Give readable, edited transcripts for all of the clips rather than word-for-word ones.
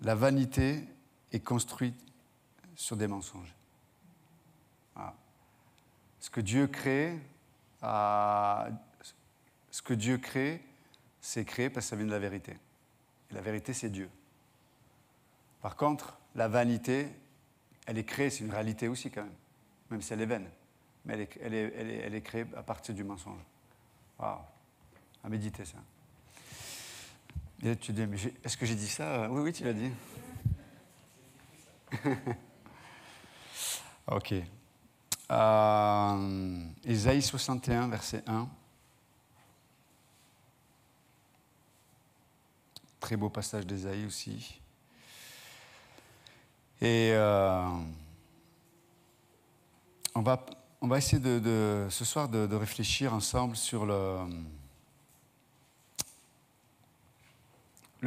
la vanité est construite sur des mensonges. Voilà. Ce que Dieu crée, c'est créé parce que ça vient de la vérité. Et la vérité, c'est Dieu. Par contre, la vanité, elle est créée, c'est une réalité aussi quand même si elle est vaine. Mais elle est créée à partir du mensonge. Waouh, à méditer ça. Et là, tu dis, mais est-ce que j'ai dit ça? Oui, tu l'as dit. Ok. Ésaïe 61, verset 1. Très beau passage d'Ésaïe aussi. Et on va essayer ce soir de réfléchir ensemble sur le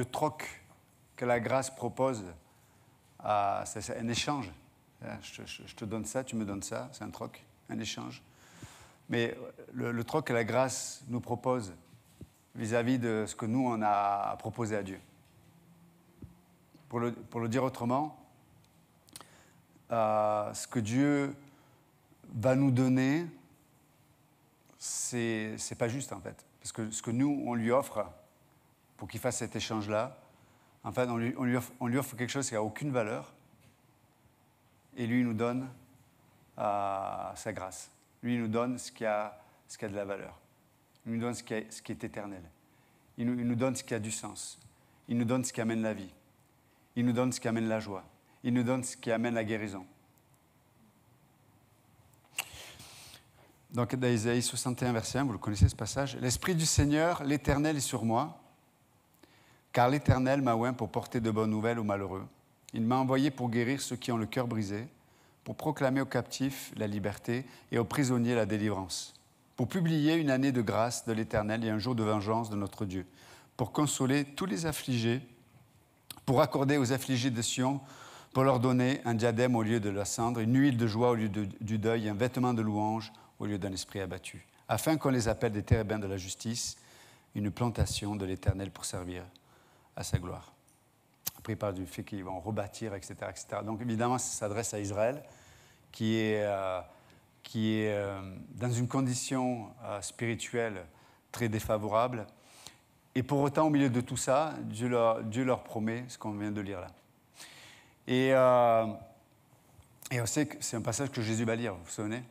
troc que la grâce propose. C'est un échange. Je te donne ça, tu me donnes ça, c'est un troc, un échange. Mais le troc que la grâce nous propose vis-à-vis de ce que nous, on a proposé à Dieu. Pour le dire autrement, ce que Dieu va nous donner, c'est pas juste en fait. Parce que ce que nous, on lui offre pour qu'il fasse cet échange-là, en fait, on lui offre quelque chose qui n'a aucune valeur, et lui, il nous donne sa grâce. Lui, il nous donne ce qui a de la valeur. Il nous donne ce qui est éternel. Il nous donne ce qui a du sens. Il nous donne ce qui amène la vie. Il nous donne ce qui amène la joie. Il nous donne ce qui amène la guérison. Donc, dans Ésaïe 61, verset 1, vous le connaissez ce passage. « L'Esprit du Seigneur, l'Éternel, est sur moi, car l'Éternel m'a oint pour porter de bonnes nouvelles aux malheureux. Il m'a envoyé pour guérir ceux qui ont le cœur brisé, pour proclamer aux captifs la liberté et aux prisonniers la délivrance, pour publier une année de grâce de l'Éternel et un jour de vengeance de notre Dieu, pour consoler tous les affligés, pour accorder aux affligés de Sion, pour leur donner un diadème au lieu de la cendre, une huile de joie au lieu du deuil, un vêtement de louange au lieu d'un esprit abattu, afin qu'on les appelle des térébins de la justice, une plantation de l'Éternel pour servir à sa gloire. » Après, il parle du fait qu'ils vont rebâtir, etc., etc. Donc, évidemment, ça s'adresse à Israël, qui est dans une condition spirituelle très défavorable. Et pour autant, au milieu de tout ça, Dieu leur promet ce qu'on vient de lire là. Et on sait que c'est un passage que Jésus va lire, vous vous souvenez?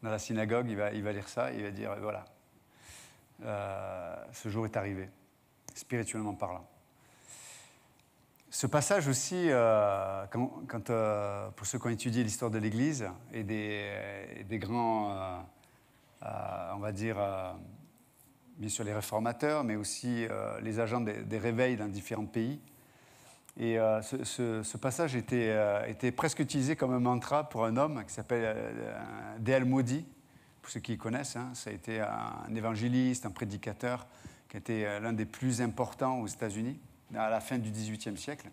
Dans la synagogue, il va lire ça, il va dire, voilà, ce jour est arrivé, spirituellement parlant. Ce passage aussi, pour ceux qui ont étudié l'histoire de l'Église et des grands, on va dire, bien sûr les réformateurs, mais aussi les agents des réveils dans différents pays. Et ce passage était presque utilisé comme un mantra pour un homme qui s'appelle D.L. Moody, pour ceux qui connaissent. Hein, ça a été un évangéliste, un prédicateur qui était l'un des plus importants aux États-Unis à la fin du XVIIIe siècle.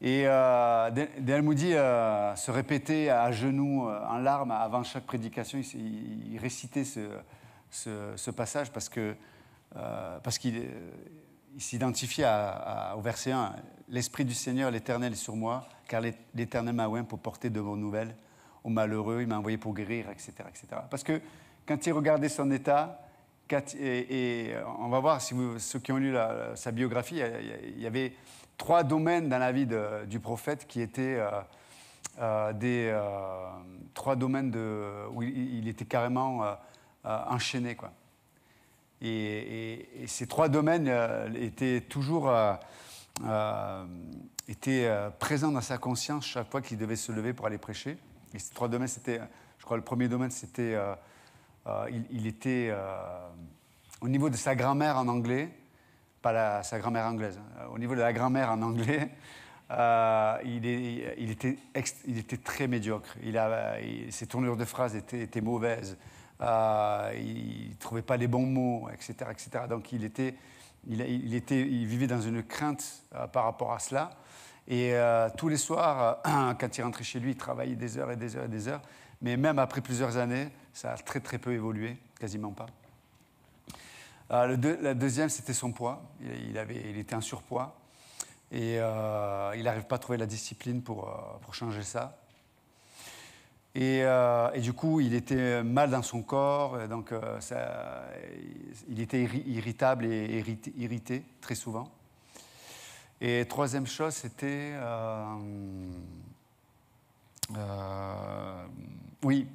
Et D.L. Moody se répétait à genoux, en larmes, avant chaque prédication. Il récitait ce passage parce qu'il s'identifiait au verset 1. « L'Esprit du Seigneur, l'Éternel, est sur moi, car l'Éternel m'a oint pour porter de bonnes nouvelles aux malheureux, il m'a envoyé pour guérir, etc. etc. » Parce que quand il regardait son état, et on va voir, ceux qui ont lu sa biographie, il y avait 3 domaines dans la vie du prophète qui étaient 3 domaines où il était carrément enchaîné, quoi. Et ces 3 domaines étaient toujours présents dans sa conscience chaque fois qu'il devait se lever pour aller prêcher. Et ces 3 domaines, c'était, je crois, le premier domaine, c'était il était au niveau de sa grammaire en anglais, pas sa grammaire anglaise, au niveau de la grammaire en anglais, il était très médiocre. Ses tournures de phrases étaient mauvaises. Il ne trouvait pas les bons mots, etc., etc. Donc il vivait dans une crainte par rapport à cela. Et tous les soirs, quand il rentrait chez lui, il travaillait des heures et des heures et des heures. Mais même après plusieurs années, ça a très très peu évolué, quasiment pas. La deuxième, c'était son poids. Il était en surpoids. Et il n'arrive pas à trouver la discipline pour changer ça. Et du coup, il était mal dans son corps, donc il était irritable et irrité très souvent. Et troisième chose, c'était... oui,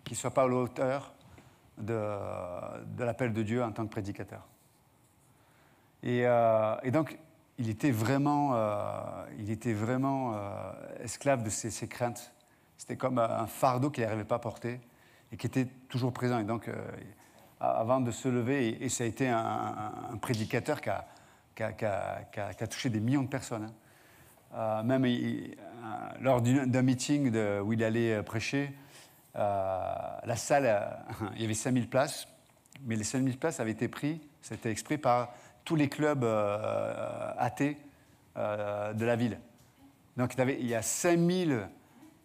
qu'il ne soit pas à la hauteur de l'appel de Dieu en tant que prédicateur. Et donc, il était vraiment esclave de ses craintes. C'était comme un fardeau qu'il n'arrivait pas à porter et qui était toujours présent. Et donc, avant de se lever, et ça a été un prédicateur qui a touché des millions de personnes. Même lors d'un meeting où il allait prêcher, la salle, il y avait 5000 places, mais les 5000 places avaient été prises, c'était exprès par tous les clubs athées de la ville. Donc il y a 5000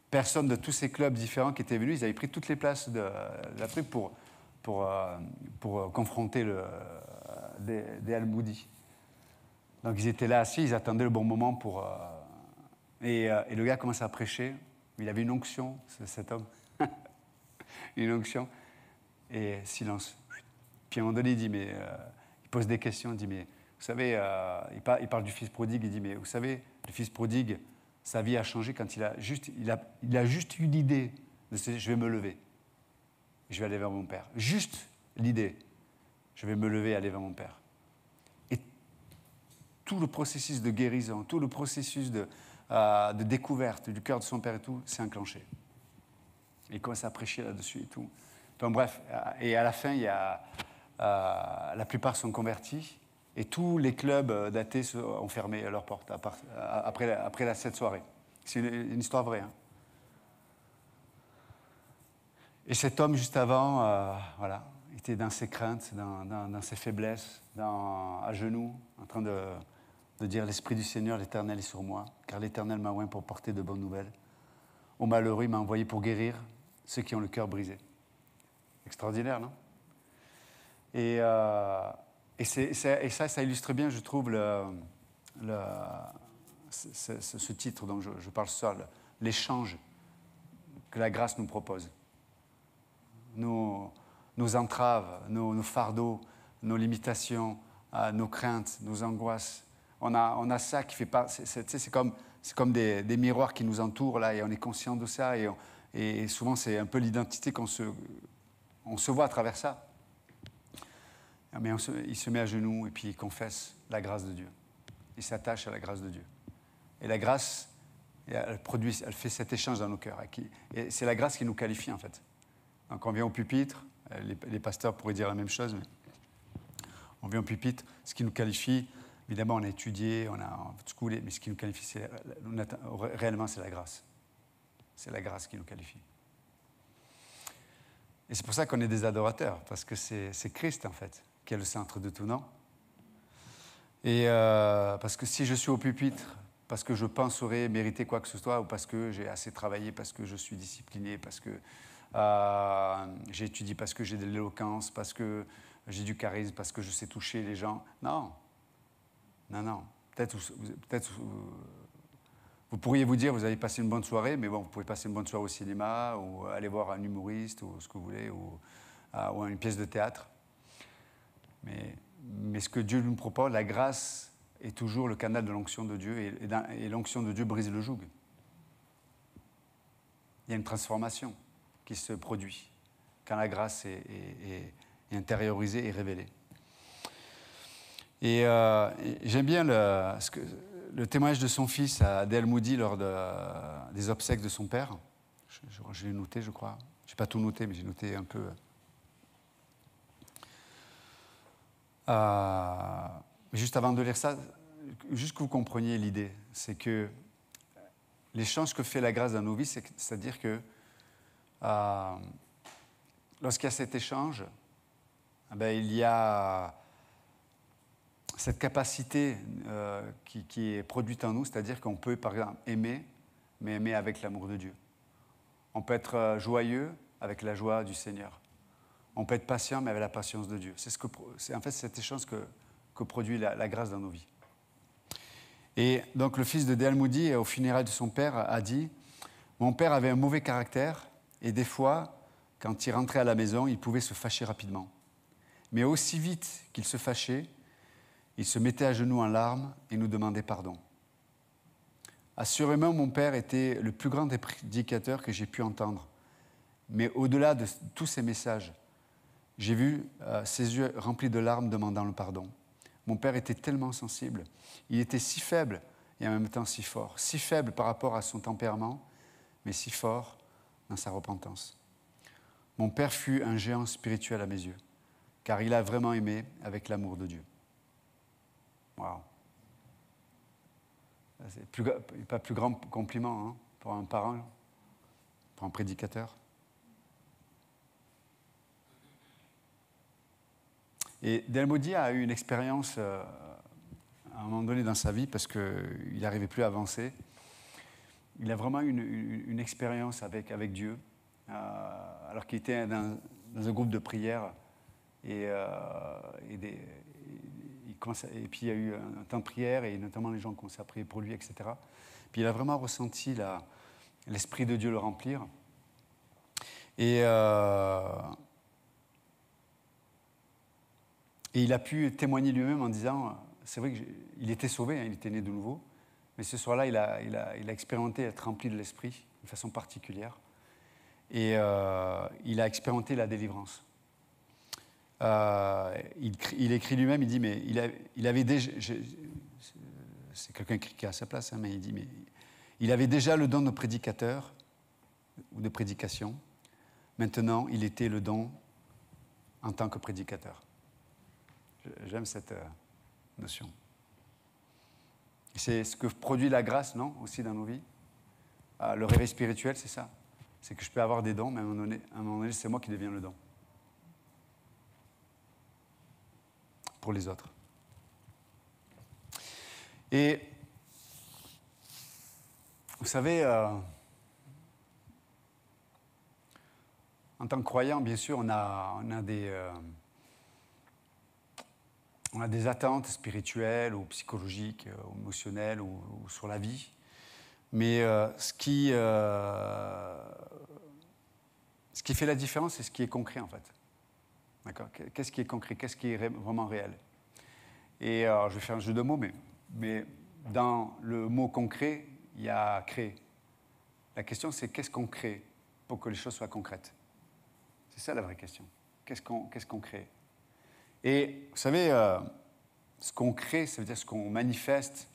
personnes de tous ces clubs différents qui étaient venus, ils avaient pris toutes les places de la truc pour confronter des Al-Moudi. Donc ils étaient là assis, ils attendaient le bon moment pour... et le gars commence à prêcher, il avait une onction, cet homme, une onction, et silence. Puis à un moment donné, il dit, mais... il pose des questions, il dit, mais vous savez, il parle du fils prodigue, il dit, mais vous savez, le fils prodigue, sa vie a changé quand il a juste eu l'idée de se dire, je vais me lever, je vais aller vers mon père. Juste l'idée, je vais me lever et aller vers mon père. Et tout le processus de guérison, tout le processus de découverte du cœur de son père et tout, s'est enclenché. Il commence à prêcher là-dessus et tout. Donc bref, et à la fin, il y a... la plupart sont convertis et tous les clubs d'athées ont fermé leurs portes après cette soirée. C'est une histoire vraie. Hein. Et cet homme, juste avant, voilà, était dans ses craintes, dans ses faiblesses, à genoux, en train de dire « L'Esprit du Seigneur, l'Éternel est sur moi, car l'Éternel m'a oint pour porter de bonnes nouvelles. Au malheureux, il m'a envoyé pour guérir ceux qui ont le cœur brisé. » Extraordinaire, non? Et ça illustre bien, je trouve, ce titre dont je parle ce soir, l'échange que la grâce nous propose. Nos entraves, nos fardeaux, nos limitations, nos craintes, nos angoisses. On a ça qui fait pas... C'est comme des miroirs qui nous entourent, là, et on est conscient de ça, et souvent c'est un peu l'identité on se voit à travers ça. Mais il se met à genoux et puis il confesse la grâce de Dieu. Il s'attache à la grâce de Dieu. Et la grâce, elle fait cet échange dans nos cœurs. Et c'est la grâce qui nous qualifie, en fait. Donc on vient au pupitre, les pasteurs pourraient dire la même chose, mais on vient au pupitre, ce qui nous qualifie, évidemment on a étudié, on a schoolé, mais ce qui nous qualifie, réellement c'est la grâce. C'est la grâce qui nous qualifie. Et c'est pour ça qu'on est des adorateurs, parce que c'est Christ, en fait, qui est le centre de tout, non? Et parce que si je suis au pupitre, parce que je penserais mériter quoi que ce soit, ou parce que j'ai assez travaillé, parce que je suis discipliné, parce que j'ai étudié, parce que j'ai de l'éloquence, parce que j'ai du charisme, parce que je sais toucher les gens. Non. Non. Peut-être vous pourriez vous dire, vous avez passé une bonne soirée, mais bon, vous pouvez passer une bonne soirée au cinéma, ou aller voir un humoriste, ou ce que vous voulez, ou une pièce de théâtre. Mais ce que Dieu nous propose, la grâce est toujours le canal de l'onction de Dieu, et l'onction de Dieu brise le joug. Il y a une transformation qui se produit quand la grâce est intériorisée et révélée. Et j'aime bien le témoignage de son fils à D.L. Moody lors des obsèques de son père. Je l'ai noté, je crois. Je n'ai pas tout noté, mais j'ai noté un peu. Juste avant de lire ça, juste que vous compreniez l'idée, c'est que l'échange que fait la grâce dans nos vies, c'est-à-dire que lorsqu'il y a cet échange, il y a cette capacité qui est produite en nous, c'est-à-dire qu'on peut, par exemple, aimer, mais aimer avec l'amour de Dieu. On peut être joyeux avec la joie du Seigneur. On peut être patient, mais avec la patience de Dieu. C'est en fait cet échange que produit la grâce dans nos vies. Et donc le fils de D.L. Moody, au funérailles de son père, a dit « Mon père avait un mauvais caractère et des fois, quand il rentrait à la maison, il pouvait se fâcher rapidement. Mais aussi vite qu'il se fâchait, il se mettait à genoux en larmes et nous demandait pardon. Assurément, mon père était le plus grand des prédicateurs que j'ai pu entendre. Mais au-delà de tous ces messages, j'ai vu ses yeux remplis de larmes demandant le pardon. Mon père était tellement sensible. Il était si faible et en même temps si fort. Si faible par rapport à son tempérament, mais si fort dans sa repentance. Mon père fut un géant spirituel à mes yeux, car il a vraiment aimé avec l'amour de Dieu. » Waouh! C'est pas plus grand compliment hein, pour un parent, pour un prédicateur. Et D.L. Moody a eu une expérience à un moment donné dans sa vie parce qu'il n'arrivait plus à avancer. Il a vraiment eu une expérience avec Dieu, alors qu'il était dans un groupe de prière. Et puis il y a eu un temps de prière et notamment les gens ont commencé à prier pour lui, etc. Puis il a vraiment ressenti l'Esprit de Dieu le remplir. Et il a pu témoigner lui-même en disant, c'est vrai qu'il était sauvé, hein, il était né de nouveau, mais ce soir-là, il a expérimenté être rempli de l'Esprit de façon particulière. Et il a expérimenté la délivrance. Il écrit lui-même, il dit, mais il avait déjà... C'est quelqu'un qui est à sa place, hein, mais il dit, mais il avait déjà le don de prédicateur ou de prédication. Maintenant, il était le don en tant que prédicateur. J'aime cette notion. C'est ce que produit la grâce, non, aussi dans nos vies. Le réveil spirituel, c'est ça. C'est que je peux avoir des dons, mais à un moment donné, c'est moi qui deviens le don. Pour les autres. Et vous savez, en tant que croyant, bien sûr, on a des attentes spirituelles ou psychologiques, ou émotionnelles ou sur la vie. Mais ce qui fait la différence, c'est ce qui est concret, en fait. D'accord ? Qu'est-ce qui est concret ? Qu'est-ce qui est vraiment réel ? Et je vais faire un jeu de mots, mais dans le mot concret, il y a créer. La question, c'est qu'est-ce qu'on crée pour que les choses soient concrètes ? C'est ça la vraie question. Qu'est-ce qu'on crée ? Et vous savez, ce qu'on crée, ça veut dire ce qu'on manifeste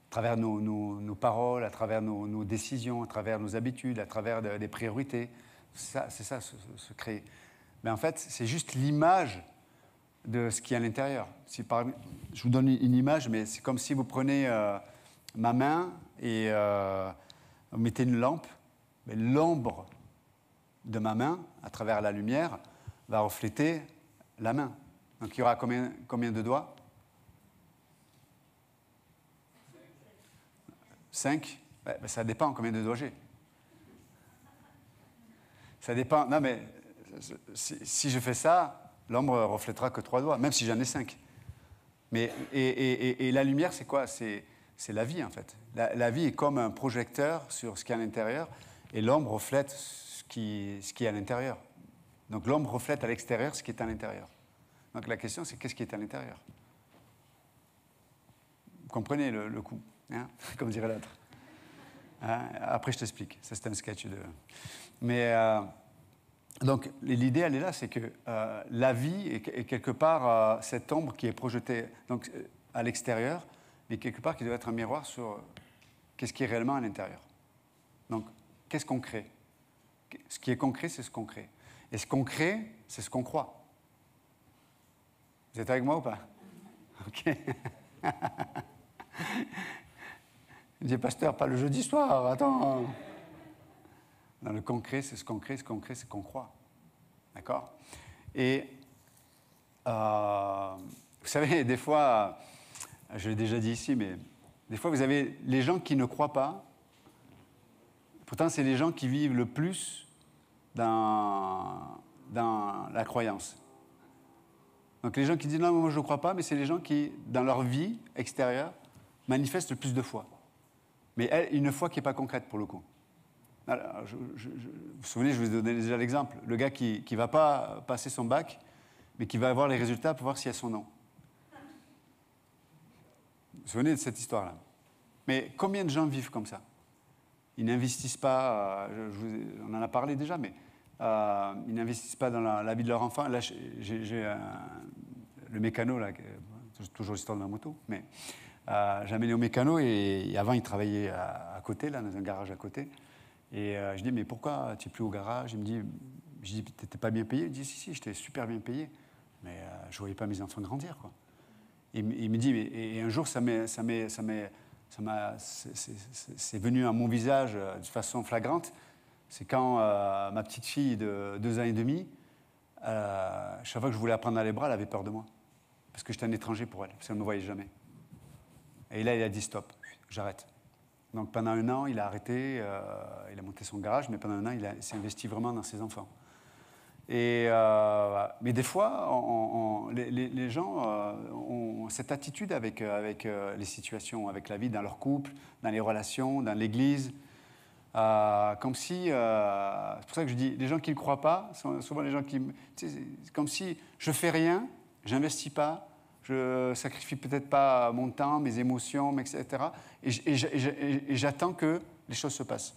à travers nos paroles, à travers nos décisions, à travers nos habitudes, à travers des priorités. C'est ça, se créer. Mais en fait, c'est juste l'image de ce qui est à l'intérieur. Je vous donne une image, mais c'est comme si vous prenez ma main et vous mettez une lampe. Mais l'ombre de ma main, à travers la lumière, va refléter la main. Donc il y aura combien de doigts ? 5 ? Ouais, ben ça dépend combien de doigts j'ai. Ça dépend. Non, mais si je fais ça, l'ombre ne reflètera que 3 doigts, même si j'en ai 5. Mais, et la lumière, c'est quoi ? C'est la vie, en fait. La vie est comme un projecteur sur ce qui est à l'intérieur, et l'ombre reflète ce qui est à l'intérieur. Donc l'ombre reflète à l'extérieur ce qui est à l'intérieur. Donc la question, c'est qu'est-ce qui est à l'intérieur ? Vous comprenez le coup, hein, comme dirait l'autre. Hein, après, je t'explique. Ça, c'est un sketch de... Mais... donc, l'idée, elle est là, c'est que la vie est quelque part cette ombre qui est projetée donc, à l'extérieur, mais quelque part qui doit être un miroir sur qu'est-ce qui est réellement à l'intérieur. Donc, qu'est-ce qu'on crée ? Ce qui est concret, c'est ce qu'on crée. Et ce qu'on crée, c'est ce qu'on croit. Vous êtes avec moi ou pas ? Ok. Je dis, pasteur, pas le jeudi soir, attends. Dans le concret, c'est ce qu'on crée, c'est ce qu'on croit. D'accord ? Et vous savez, des fois, je l'ai déjà dit ici, mais des fois, vous avez les gens qui ne croient pas. Pourtant, c'est les gens qui vivent le plus dans la croyance. Donc les gens qui disent non, moi je ne crois pas, mais c'est les gens qui, dans leur vie extérieure, manifeste le plus de foi. Mais une foi qui n'est pas concrète pour le coup. Alors, vous vous souvenez, je vous ai donné déjà l'exemple. Le gars qui ne va pas passer son bac, mais qui va avoir les résultats pour voir s'il y a son nom. Vous vous souvenez de cette histoire-là? Mais combien de gens vivent comme ça? Ils n'investissent pas, on en a parlé déjà, mais ils n'investissent pas dans la vie de leur enfant. Là, j'ai le mécano, là, toujours l'histoire de ma moto, mais j'ai amené au mécano et avant, il travaillait à côté, là, dans un garage à côté. Et je dis, mais pourquoi tu n'es plus au garage? Je dis, tu n'étais pas bien payé? Il dit, si, j'étais super bien payé, mais je ne voyais pas mes enfants grandir, quoi. Il me dit, et un jour, c'est venu à mon visage de façon flagrante. C'est quand ma petite fille de 2 ans et demi, chaque fois que je voulais la prendre dans les bras, elle avait peur de moi. Parce que j'étais un étranger pour elle, parce qu'elle ne me voyait jamais. Et là, il a dit stop, j'arrête. Donc pendant 1 an, il a arrêté, il a monté son garage, mais pendant 1 an, il s'est investi vraiment dans ses enfants. Mais des fois, les gens ont cette attitude avec les situations, avec la vie, dans leur couple, dans les relations, dans l'Église. Comme si, c'est pour ça que je dis, les gens qui ne croient pas, sont souvent les gens qui... C'est comme si je fais rien, j'investis pas, je sacrifie peut-être pas mon temps, mes émotions, etc. Et j'attends que les choses se passent.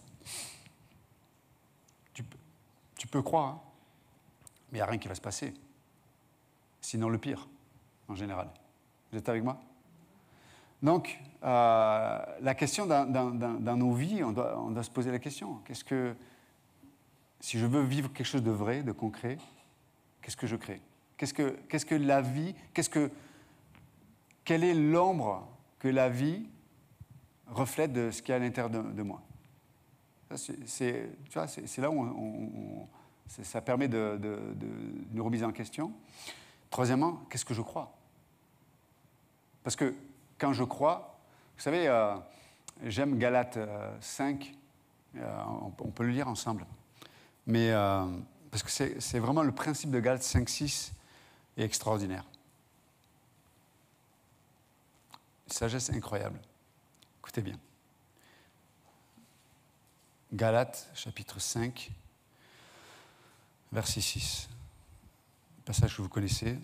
Tu peux croire, hein, mais il n'y a rien qui va se passer. Sinon le pire, en général. Vous êtes avec moi? Donc, la question dans nos vies, on doit se poser la question. Si je veux vivre quelque chose de vrai, de concret, qu'est-ce que je crée? Qu'est-ce que la vie, quelle est l'ombre que la vie reflète de ce qu'il y a à l'intérieur de moi? C'est là où ça permet une remise en question. Troisièmement, qu'est-ce que je crois? Parce que quand je crois, vous savez, j'aime Galates 5, on peut le lire ensemble, mais parce que c'est vraiment le principe de Galates 5, 6 est extraordinaire. Une sagesse incroyable. Écoutez bien. Galates, chapitre 5, verset 6. Passage que vous connaissez.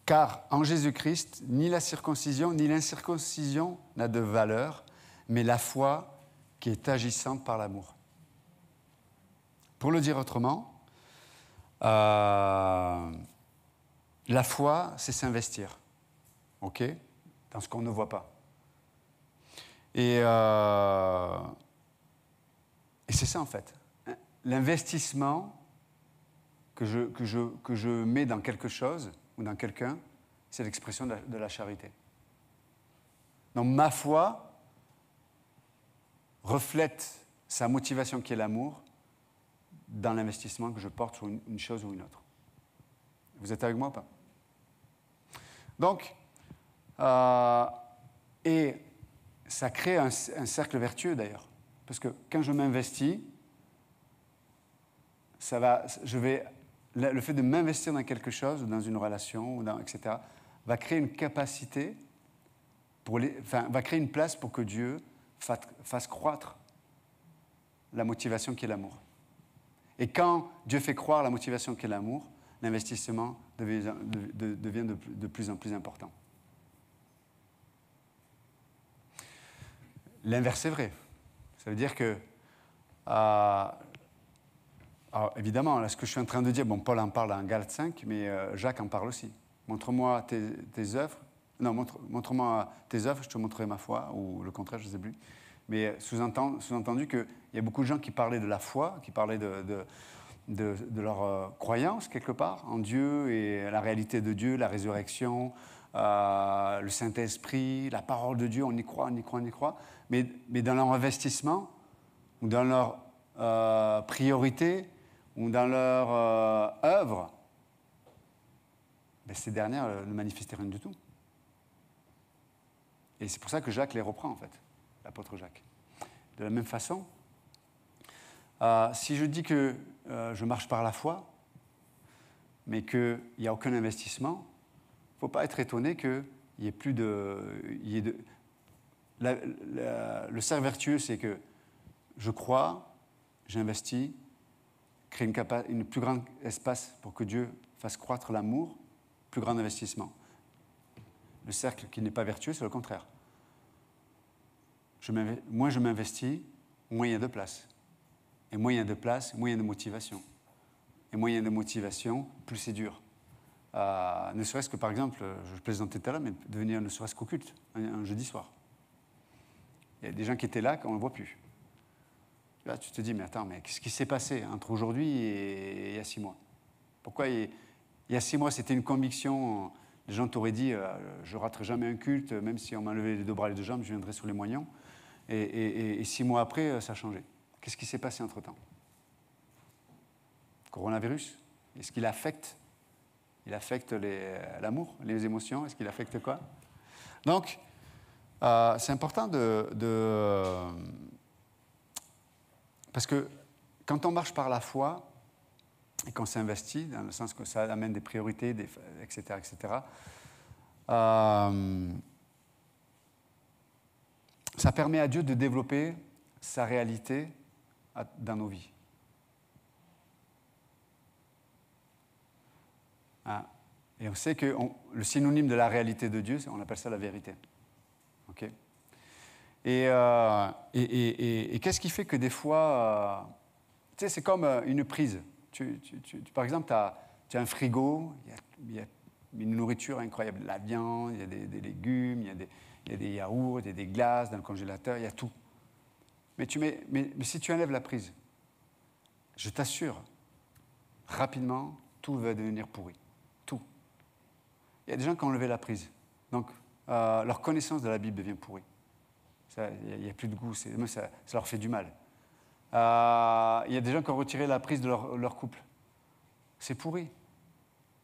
Car en Jésus-Christ, ni la circoncision ni l'incirconcision n'a de valeur, mais la foi qui est agissante par l'amour. Pour le dire autrement, la foi, c'est s'investir, ok, dans ce qu'on ne voit pas. Et c'est ça en fait. L'investissement que je mets dans quelque chose ou dans quelqu'un, c'est l'expression de la charité. Donc ma foi reflète sa motivation qui est l'amour dans l'investissement que je porte sur une chose ou une autre. Vous êtes avec moi ou pas? Donc, et ça crée un cercle vertueux d'ailleurs. Parce que quand je m'investis, le fait de m'investir dans quelque chose, dans une relation, etc., va créer une capacité, va créer une place pour que Dieu fasse croître la motivation qui est l'amour. Et quand Dieu fait croire la motivation qui est l'amour, l'investissement devient de plus en plus important. L'inverse est vrai. Ça veut dire que, alors évidemment, là, ce que je suis en train de dire, bon, Paul en parle dans Galates 5, mais Jacques en parle aussi. Montre-moi tes œuvres. Non, montre-moi tes œuvres, je te montrerai ma foi, ou le contraire, je ne sais plus. Mais sous-entendu qu'il y a beaucoup de gens qui parlaient de la foi, qui parlaient de leur croyance, quelque part, en Dieu et la réalité de Dieu, la résurrection, le Saint-Esprit, la parole de Dieu, on y croit, on y croit, on y croit. Mais dans leur investissement, ou dans leur priorité, ou dans leur œuvre, ben ces dernières ne manifestaient rien du tout. Et c'est pour ça que Jacques les reprend, en fait, l'apôtre Jacques. De la même façon, si je dis que je marche par la foi, mais qu'il n'y a aucun investissement, il ne faut pas être étonné que il y ait plus de... le cercle vertueux, c'est que je crois, j'investis, crée une plus grande espace pour que Dieu fasse croître l'amour, plus grand investissement. Le cercle qui n'est pas vertueux, c'est le contraire. Moins je m'investis, moins il y a de place. Et moins il y a de place, moins il y a de motivation. Et moins il y a de motivation, plus c'est dur. Ne serait-ce que, par exemple, je plaisantais tout à l'heure, mais de venir ne serait-ce qu'au culte, un jeudi soir. Il y a des gens qui étaient là, qu'on ne le voit plus. Là, tu te dis, mais attends, mais qu'est-ce qui s'est passé entre aujourd'hui et il y a 6 mois? Pourquoi il y a 6 mois, c'était une conviction, les gens t'auraient dit, je ne raterai jamais un culte, même si on m'a levé les 2 bras et les 2 jambes, je viendrai sur les moignons. Et 6 mois après, ça a changé. Qu'est-ce qui s'est passé entre-temps? Coronavirus, est-ce qu'il affecte? Il affecte l'amour, les émotions? Est-ce qu'il affecte quoi? Donc, c'est important parce que quand on marche par la foi et qu'on s'investit, dans le sens que ça amène des priorités, etc., etc., ça permet à Dieu de développer sa réalité dans nos vies. Et on sait que le synonyme de la réalité de Dieu, on appelle ça la vérité. Okay? Et qu'est-ce qui fait que des fois, tu sais, c'est comme une prise. Par exemple, tu as un frigo, il y a une nourriture incroyable, la viande, il y a des légumes, il y a des yaourts, il y a des glaces dans le congélateur, il y a tout. Mais si tu enlèves la prise, je t'assure, rapidement, tout va devenir pourri. Tout. Il y a des gens qui ont enlevé la prise. Donc, leur connaissance de la Bible devient pourrie. Il n'y a plus de goût, ça leur fait du mal. Il y a des gens qui ont retiré la prise de leur couple. C'est pourri.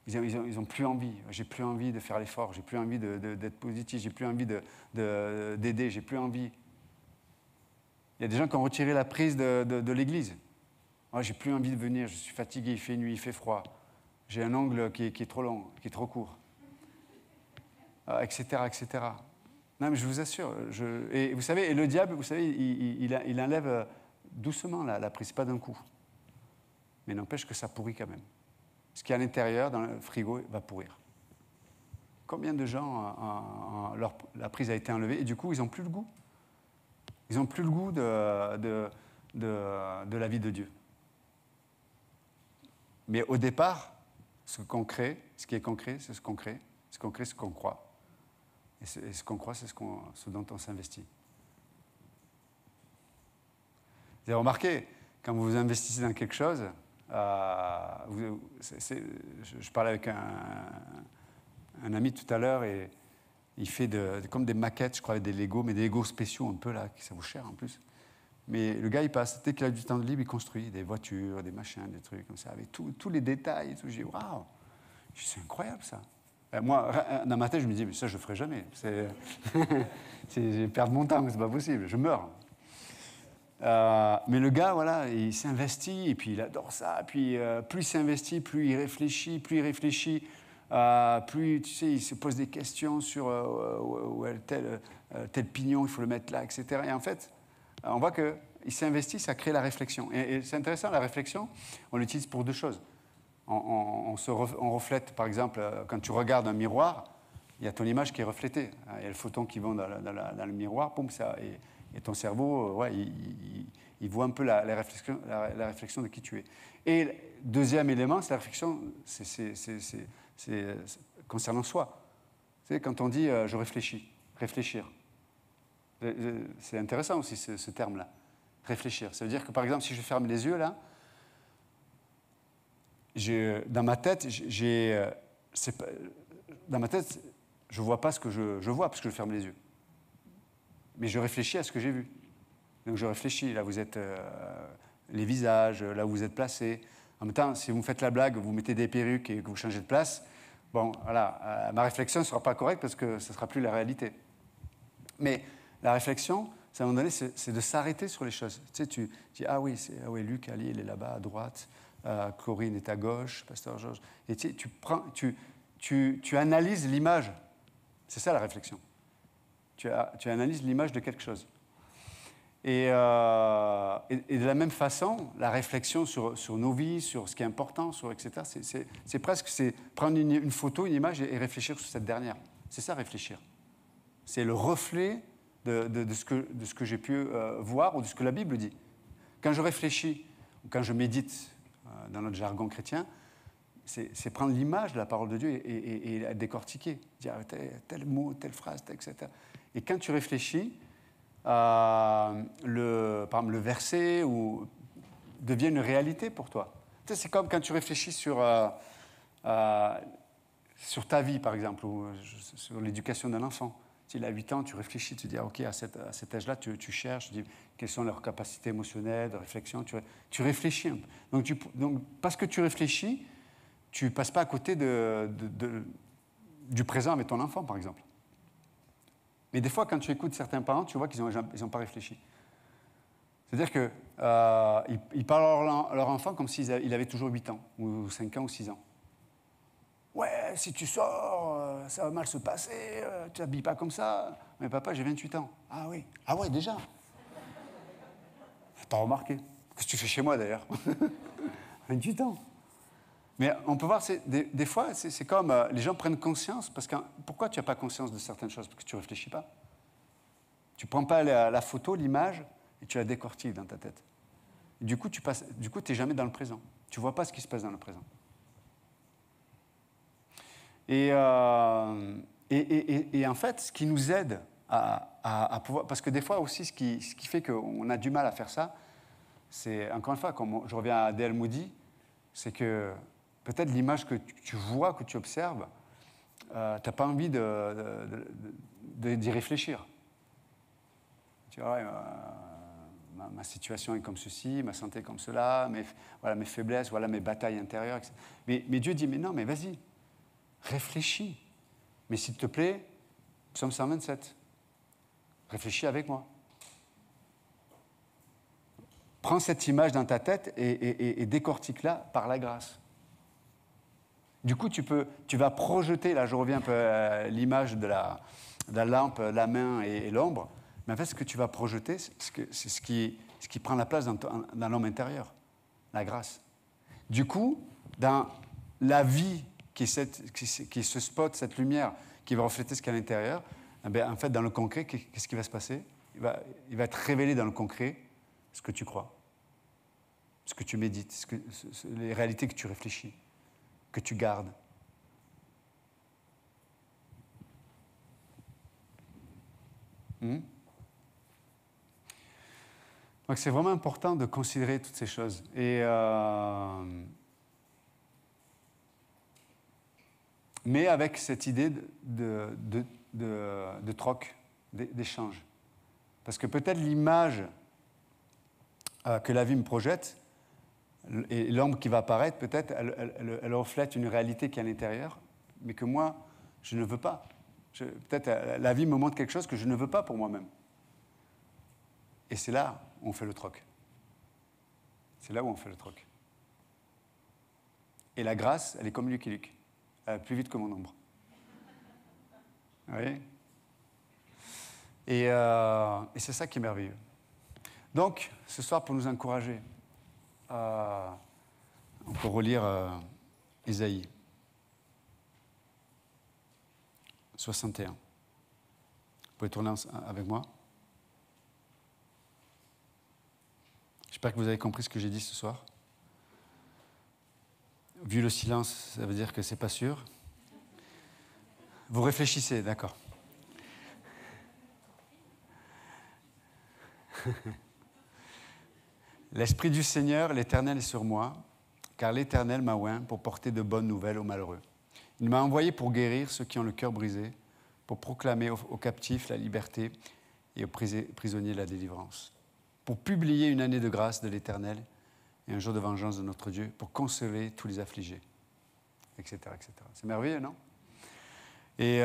Ils ont plus envie. J'ai plus envie de faire l'effort, j'ai plus envie d'être positif, j'ai plus envie d'aider, j'ai plus envie. Il y a des gens qui ont retiré la prise de l'église. J'ai plus envie de venir, je suis fatigué, il fait nuit, il fait froid. J'ai un angle qui est trop long, qui est trop court. Etc., etc. Non, mais je vous assure. Et vous savez, le diable, vous savez, il enlève doucement la prise, pas d'un coup. Mais n'empêche que ça pourrit quand même. Ce qui est à l'intérieur, dans le frigo, va pourrir. Combien de gens, la prise a été enlevée, et du coup, ils n'ont plus le goût. Ils n'ont plus le goût de la vie de Dieu. Mais au départ, ce qui est concret, c'est ce qu'on crée. Ce qu'on crée, c'est ce qu'on croit. Et ce qu'on croit, c'est ce dont on s'investit. Vous avez remarqué, quand vous investissez dans quelque chose, je parlais avec un ami tout à l'heure, et il fait comme des maquettes, je crois, des Legos, mais des Legos spéciaux un peu, là, qui ça vaut cher en plus. Mais le gars, il passe, dès qu'il a du temps de libre, il construit des voitures, des machins, des trucs comme ça, avec tous les détails et tout. Je dis, waouh, c'est incroyable ça. Moi, dans ma tête, je me dis, mais ça, je ne le ferai jamais. Je perds mon temps, c'est pas possible, je meurs. Mais le gars, voilà, il s'investit, et puis il adore ça. Puis plus il s'investit, plus il réfléchit, plus, tu sais, il se pose des questions sur tel pignon, il faut le mettre là, etc. Et en fait, on voit qu'il s'investit, ça crée la réflexion. Et c'est intéressant, la réflexion, on l'utilise pour 2 choses. On reflète, par exemple, quand tu regardes un miroir, il y a ton image qui est reflétée. Il y a le photon qui va dans le miroir, boum, ça, et ton cerveau, il voit un peu la réflexion de qui tu es. Et le deuxième élément, c'est la réflexion, c'est concernant soi. C'est quand on dit je réfléchis, réfléchir. C'est intéressant aussi ce terme-là, réfléchir. Ça veut dire que, par exemple, si je ferme les yeux, là, dans ma tête, je ne vois pas ce que je vois parce que je ferme les yeux. Mais je réfléchis à ce que j'ai vu. Donc je réfléchis, là vous êtes les visages, là où vous êtes placés. En même temps, si vous me faites la blague, vous mettez des perruques et que vous changez de place, bon, voilà, ma réflexion ne sera pas correcte parce que ce ne sera plus la réalité. Mais la réflexion, à un moment donné, c'est de s'arrêter sur les choses. Tu sais, tu dis, ah oui, Luc, Ali, il est là-bas à droite. Corinne est à gauche, Pasteur Georges. Et tu analyses l'image. C'est ça la réflexion. Tu analyses l'image de quelque chose. Et de la même façon, la réflexion sur nos vies, sur ce qui est important, etc., c'est presque prendre une photo, une image et réfléchir sur cette dernière. C'est ça, réfléchir. C'est le reflet de ce que j'ai pu voir ou de ce que la Bible dit. Quand je réfléchis, ou quand je médite dans notre jargon chrétien, c'est prendre l'image de la parole de Dieu et la décortiquer, dire tel mot, telle phrase, etc. Et quand tu réfléchis, par exemple, le verset devient une réalité pour toi. Tu sais, c'est comme quand tu réfléchis sur ta vie, par exemple, ou sur l'éducation d'un enfant. Il a 8 ans, tu réfléchis, tu te dis, OK, à cet âge-là, tu cherches, tu dis, quelles sont leurs capacités émotionnelles, de réflexion, tu réfléchis un peu. Donc, parce que tu réfléchis, tu ne passes pas à côté du présent avec ton enfant, par exemple. Mais des fois, quand tu écoutes certains parents, tu vois qu'ils n'ont pas réfléchi. C'est-à-dire qu'ils parlent à leur enfant comme s'il avait toujours 8 ans, ou 5 ans, ou 6 ans. Ouais, si tu sors, ça va mal se passer, tu t'habilles pas comme ça. Mais papa, j'ai 28 ans. Ah oui. Ah ouais, déjà. T'as pas remarqué. Qu'est-ce que tu fais chez moi, d'ailleurs? 28 ans. Mais on peut voir, des fois, c'est comme les gens prennent conscience. Pourquoi tu n'as pas conscience de certaines choses? Parce que tu ne réfléchis pas. Tu ne prends pas la photo, l'image, et tu la décortiques dans ta tête. Et du coup, tu n'es jamais dans le présent. Tu ne vois pas ce qui se passe dans le présent. Et en fait, ce qui nous aide à pouvoir... Parce que des fois aussi, ce qui fait qu'on a du mal à faire ça, c'est, encore une fois, comme je reviens à D.L. Moody, c'est que peut-être l'image que tu vois, que tu observes, tu n'as pas envie d'y réfléchir. Tu vois, ma situation est comme ceci, ma santé est comme cela, voilà mes faiblesses, voilà mes batailles intérieures. Etc. Mais Dieu dit, mais non, mais vas-y, réfléchis. Mais s'il te plaît, Psaume 127, réfléchis avec moi. Prends cette image dans ta tête et décortique-la par la grâce. Du coup, tu vas projeter, là je reviens un peu à l'image de la lampe, la main et l'ombre, mais en fait ce que tu vas projeter, c'est ce qui prend la place dans l'homme intérieur, la grâce. Du coup, dans la vie qui est ce spot, cette lumière qui va refléter ce qu'il y a à l'intérieur, eh en fait dans le concret, qu'est-ce qui va se passer? Il va être révélé dans le concret ce que tu crois, ce que tu médites, les réalités que tu réfléchis, que tu gardes. Donc c'est vraiment important de considérer toutes ces choses. Mais avec cette idée de troc, d'échange. Parce que peut-être l'image que la vie me projette, et l'ombre qui va apparaître, peut-être, elle reflète une réalité qui est à l'intérieur, mais que moi, je ne veux pas. Peut-être la vie me montre quelque chose que je ne veux pas pour moi-même. Et c'est là où on fait le troc. C'est là où on fait le troc. Et la grâce, elle est comme Lucky Luke. Elle va plus vite que mon ombre. Vous voyez? Et c'est ça qui est merveilleux. Donc, ce soir, pour nous encourager, on peut relire Ésaïe 61. Vous pouvez tourner avec moi. J'espère que vous avez compris ce que j'ai dit ce soir. Vu le silence, ça veut dire que c'est pas sûr. Vous réfléchissez, d'accord. L'Esprit du Seigneur, l'Éternel est sur moi, car l'Éternel m'a oint pour porter de bonnes nouvelles aux malheureux. Il m'a envoyé pour guérir ceux qui ont le cœur brisé, pour proclamer aux captifs la liberté et aux prisonniers la délivrance, pour publier une année de grâce de l'Éternel et un jour de vengeance de notre Dieu, pour consoler tous les affligés, etc. etc. C'est merveilleux, non? Et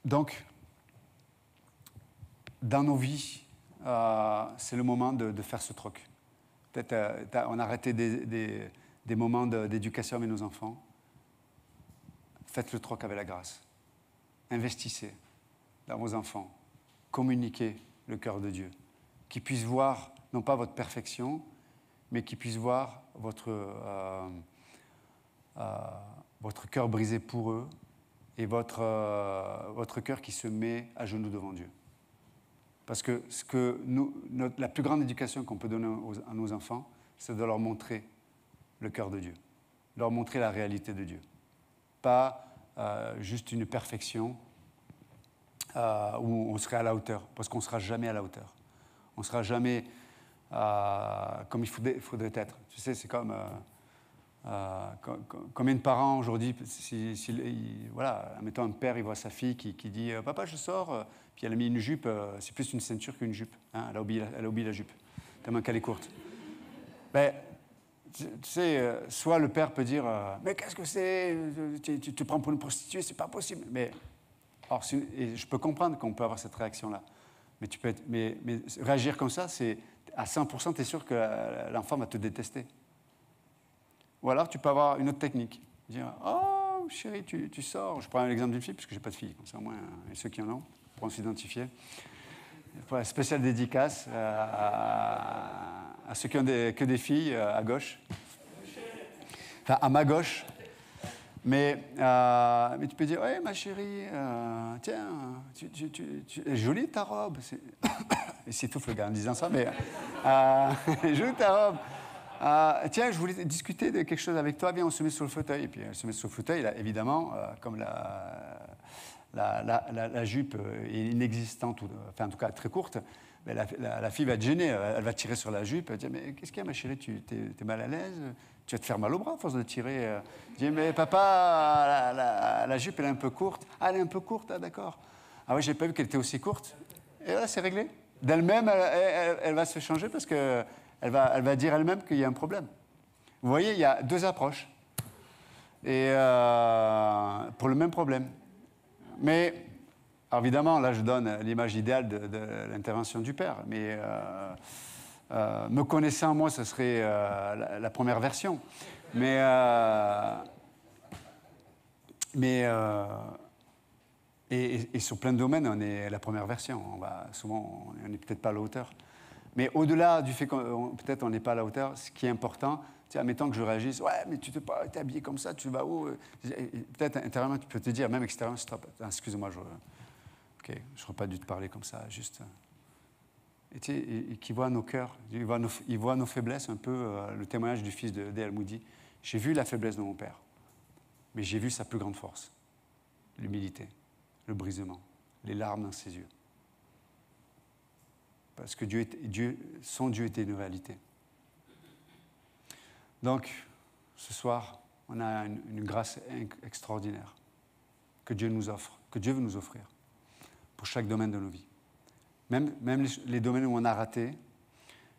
donc, dans nos vies, c'est le moment de faire ce troc. Peut-être on a arrêté des moments d'éducation avec nos enfants. Faites le troc avec la grâce. investissez dans vos enfants, communiquez le cœur de Dieu, qu'ils puissent voir, non pas votre perfection, mais qu'ils puissent voir votre cœur brisé pour eux et votre cœur qui se met à genoux devant Dieu. Parce que, la plus grande éducation qu'on peut donner à nos enfants, c'est de leur montrer le cœur de Dieu, leur montrer la réalité de Dieu. Pas juste une perfection où on serait à la hauteur, parce qu'on ne sera jamais à la hauteur. On ne sera jamais comme il faudrait être. Tu sais, c'est comme combien de parents aujourd'hui, voilà, admettons un père, il voit sa fille qui dit « Papa, je sors », puis elle a mis une jupe, c'est plus une ceinture qu'une jupe. Hein, elle a oublié la jupe, tellement qu'elle est courte. Ben, tu sais, soit le père peut dire « Mais qu'est-ce que c'est? Tu te prends pour une prostituée, c'est pas possible. » Mais et je peux comprendre qu'on peut avoir cette réaction-là. Mais réagir comme ça, c'est à 100%, tu es sûr que l'enfant va te détester. Ou alors, tu peux avoir une autre technique. Dire « Oh, chérie, tu sors. » Je prends l'exemple d'une fille, parce que je n'ai pas de fille. Comme ça, au moins, et ceux qui en ont pourront s'identifier. Spéciale dédicace à ceux qui ont que des filles à gauche. Enfin, à ma gauche. Mais tu peux dire, ouais, ma chérie, tiens, est jolie ta robe. Il s'étouffe le gars en disant ça, mais jolie ta robe. Tiens, je voulais discuter de quelque chose avec toi. Viens, on se met sur le fauteuil. Et puis elle se met sur le fauteuil. Là, évidemment, comme la jupe est inexistante, enfin en tout cas très courte, mais la fille va être gênée. Elle va tirer sur la jupe. Elle va dire, mais qu'est-ce qu'il y a, ma chérie, t'es mal à l'aise? Tu vas te faire mal au bras à force de tirer. Je dis, mais papa, la jupe, elle est un peu courte. Ah, elle est un peu courte, ah, d'accord. Ah oui, j'ai pas vu qu'elle était aussi courte. Et là, c'est réglé. D'elle-même, elle va se changer parce qu'elle va dire elle-même qu'il y a un problème. Vous voyez, il y a deux approches. Et pour le même problème. Mais, alors évidemment, là, je donne l'image idéale de l'intervention du père. Mais me connaissant, moi, ce serait la première version. Et sur plein de domaines, on est la première version. Souvent, on n'est peut-être pas à la hauteur. Mais au-delà du fait qu'on peut-être on n'est pas à la hauteur, ce qui est important, c'est admettons que je réagisse, ouais, mais tu t'es habillé comme ça, tu vas où? Peut-être intérieurement, tu peux te dire, même extérieurement, excuse-moi, je n'aurais pas dû te parler comme ça, juste. Et tu sais, qui voit nos cœurs, il voit nos faiblesses, un peu le témoignage du fils de D.L. Moody. J'ai vu la faiblesse de mon père, mais j'ai vu sa plus grande force, l'humilité, le brisement, les larmes dans ses yeux. Parce que son Dieu était une réalité. Donc, ce soir, on a une grâce extraordinaire que Dieu nous offre, que Dieu veut nous offrir pour chaque domaine de nos vies. Même les domaines où on a raté.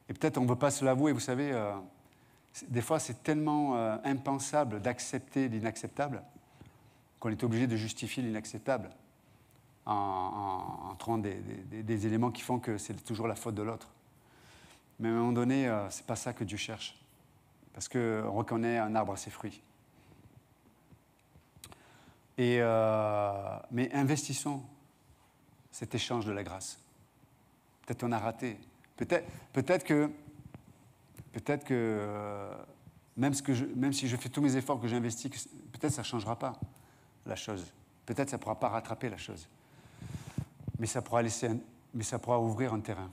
Et peut-être on ne veut pas se l'avouer, vous savez, des fois c'est tellement impensable d'accepter l'inacceptable qu'on est obligé de justifier l'inacceptable en trouvant des éléments qui font que c'est toujours la faute de l'autre. Mais à un moment donné, ce n'est pas ça que Dieu cherche. Parce qu'on reconnaît un arbre à ses fruits. Mais investissons cet échange de la grâce. Peut-être on a raté. Peut-être que même si je fais tous mes efforts que j'investis, peut-être ça ne changera pas la chose. Peut-être ça ne pourra pas rattraper la chose. Mais ça pourra ouvrir un terrain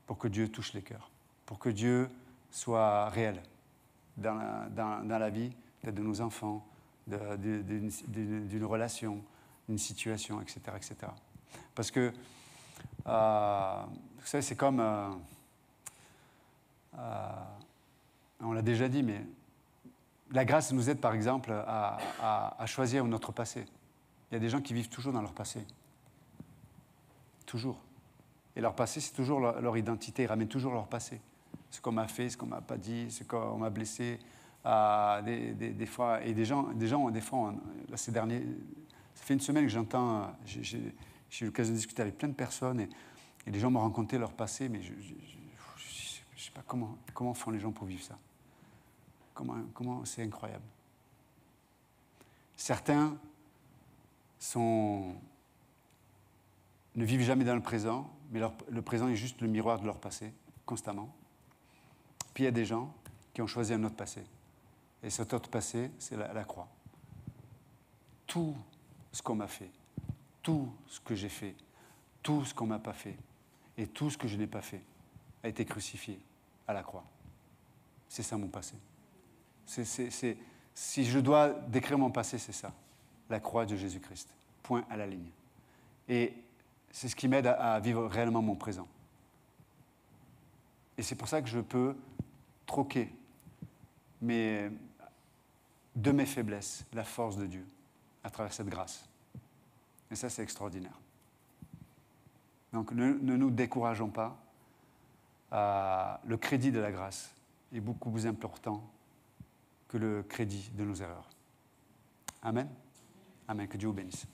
pour que Dieu touche les cœurs, pour que Dieu soit réel dans la vie peut-être de nos enfants, d'une relation, d'une situation, etc., etc. Parce que, vous savez, c'est comme, on l'a déjà dit, mais la grâce nous aide, par exemple, à choisir notre passé. Il y a des gens qui vivent toujours dans leur passé. Toujours. Et leur passé, c'est toujours leur identité. Ils ramènent toujours leur passé. Ce qu'on m'a fait, ce qu'on ne m'a pas dit, ce qu'on m'a blessé. Des fois, et des gens, des fois, là, ces derniers, ça fait une semaine que j'entends, j'ai eu l'occasion de discuter avec plein de personnes et les gens m'ont raconté leur passé, mais je ne sais pas comment font les gens pour vivre ça. Comment c'est incroyable. Certains ne vivent jamais dans le présent, mais le présent est juste le miroir de leur passé, constamment. Puis il y a des gens qui ont choisi un autre passé. Et cet autre passé, c'est la croix. Tout ce qu'on m'a fait, tout ce que j'ai fait, tout ce qu'on ne m'a pas fait, et tout ce que je n'ai pas fait, a été crucifié à la croix. C'est ça mon passé. Si je dois décrire mon passé, c'est ça. La croix de Jésus-Christ. Point à la ligne. Et c'est ce qui m'aide à vivre réellement mon présent. Et c'est pour ça que je peux troquer de mes faiblesses la force de Dieu à travers cette grâce. Et ça, c'est extraordinaire. Donc ne nous décourageons pas. Le crédit de la grâce est beaucoup plus important que le crédit de nos erreurs. Amen. Amen. Que Dieu vous bénisse.